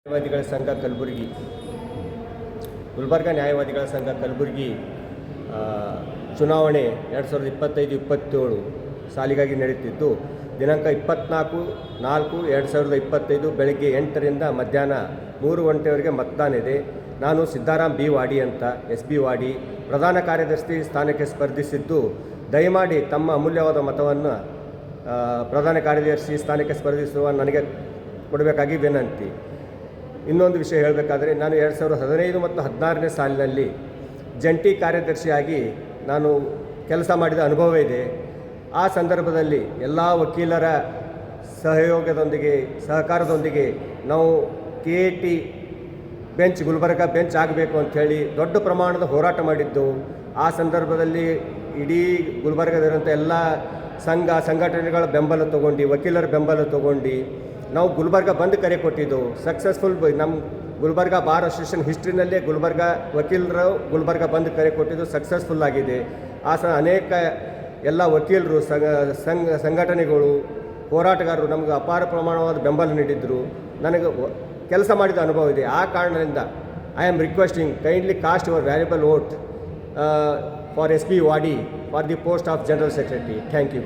ನ್ಯಾಯವಾದಿಗಳ ಸಂಘ ಕಲಬುರಗಿ ಗುಲ್ಬರ್ಗ ನ್ಯಾಯವಾದಿಗಳ ಸಂಘ ಕಲಬುರಗಿ ಚುನಾವಣೆ 2025-27 ಸಾಲಿಗಾಗಿ ನಡೆಯುತ್ತಿದ್ದು ದಿನಾಂಕ 24/4/2025 ಬೆಳಗ್ಗೆ 8ರಿಂದ ಮಧ್ಯಾಹ್ನ 3 ಗಂಟೆವರೆಗೆ ಮತದಾನ ಇದೆ. ನಾನು ಸಿದ್ದಾರಾಮ್ ಬಿ ವಾಡಿ ಅಂತ ಎಸ್ ಬಿ ವಾಡಿ ಪ್ರಧಾನ ಕಾರ್ಯದರ್ಶಿ ಸ್ಥಾನಕ್ಕೆ ಸ್ಪರ್ಧಿಸಿದ್ದು, ದಯಮಾಡಿ ತಮ್ಮ ಅಮೂಲ್ಯವಾದ ಮತವನ್ನು ಪ್ರಧಾನ ಕಾರ್ಯದರ್ಶಿ ಸ್ಥಾನಕ್ಕೆ ಸ್ಪರ್ಧಿಸುವ ನನಗೆ ಕೊಡಬೇಕಾಗಿ ವಿನಂತಿ. ಇನ್ನೊಂದು ವಿಷಯ ಹೇಳಬೇಕಾದ್ರೆ, ನಾನು 2015 ಮತ್ತು 16ನೇ ಸಾಲಿನಲ್ಲಿ ಜಂಟಿ ಕಾರ್ಯದರ್ಶಿಯಾಗಿ ನಾನು ಕೆಲಸ ಮಾಡಿದ ಅನುಭವ ಇದೆ. ಆ ಸಂದರ್ಭದಲ್ಲಿ ಎಲ್ಲ ವಕೀಲರ ಸಹಕಾರದೊಂದಿಗೆ ನಾವು KAT ಬೆಂಚ್ ಗುಲ್ಬರ್ಗ ಬೆಂಚ್ ಆಗಬೇಕು ಅಂಥೇಳಿ ದೊಡ್ಡ ಪ್ರಮಾಣದ ಹೋರಾಟ ಮಾಡಿದ್ದು. ಆ ಸಂದರ್ಭದಲ್ಲಿ ಇಡೀ ಗುಲ್ಬರ್ಗದಲ್ಲಿರುವಂಥ ಎಲ್ಲ ಸಂಘಟನೆಗಳ ಬೆಂಬಲ ತೊಗೊಂಡು, ವಕೀಲರ ಬೆಂಬಲ ತೊಗೊಂಡು ನಾವು ಗುಲ್ಬರ್ಗ ಬಂದ್ ಕರೆ ಕೊಟ್ಟಿದ್ದು. ಸಕ್ಸಸ್ಫುಲ್. ನಮ್ಮ ಗುಲ್ಬರ್ಗ ಬಾರ್ ಅಸೋಸಿಯೇಷನ್ ಹಿಸ್ಟ್ರಿನಲ್ಲೇ ವಕೀಲರು ಗುಲ್ಬರ್ಗ ಬಂದ್ ಕರೆ ಕೊಟ್ಟಿದ್ದು ಸಕ್ಸಸ್ಫುಲ್ ಆಗಿದೆ. ಅನೇಕ ಎಲ್ಲ ವಕೀಲರು ಸಂಘಟನೆಗಳು, ಹೋರಾಟಗಾರರು ನಮಗೆ ಅಪಾರ ಪ್ರಮಾಣವಾದ ಬೆಂಬಲ ನೀಡಿದ್ದರು. ನನಗೆ ಕೆಲಸ ಮಾಡಿದ ಅನುಭವ ಇದೆ. ಆ ಕಾರಣದಿಂದ I am requesting kindly cast your valuable vote for SB Wadi for the post of general secretary. Thank you.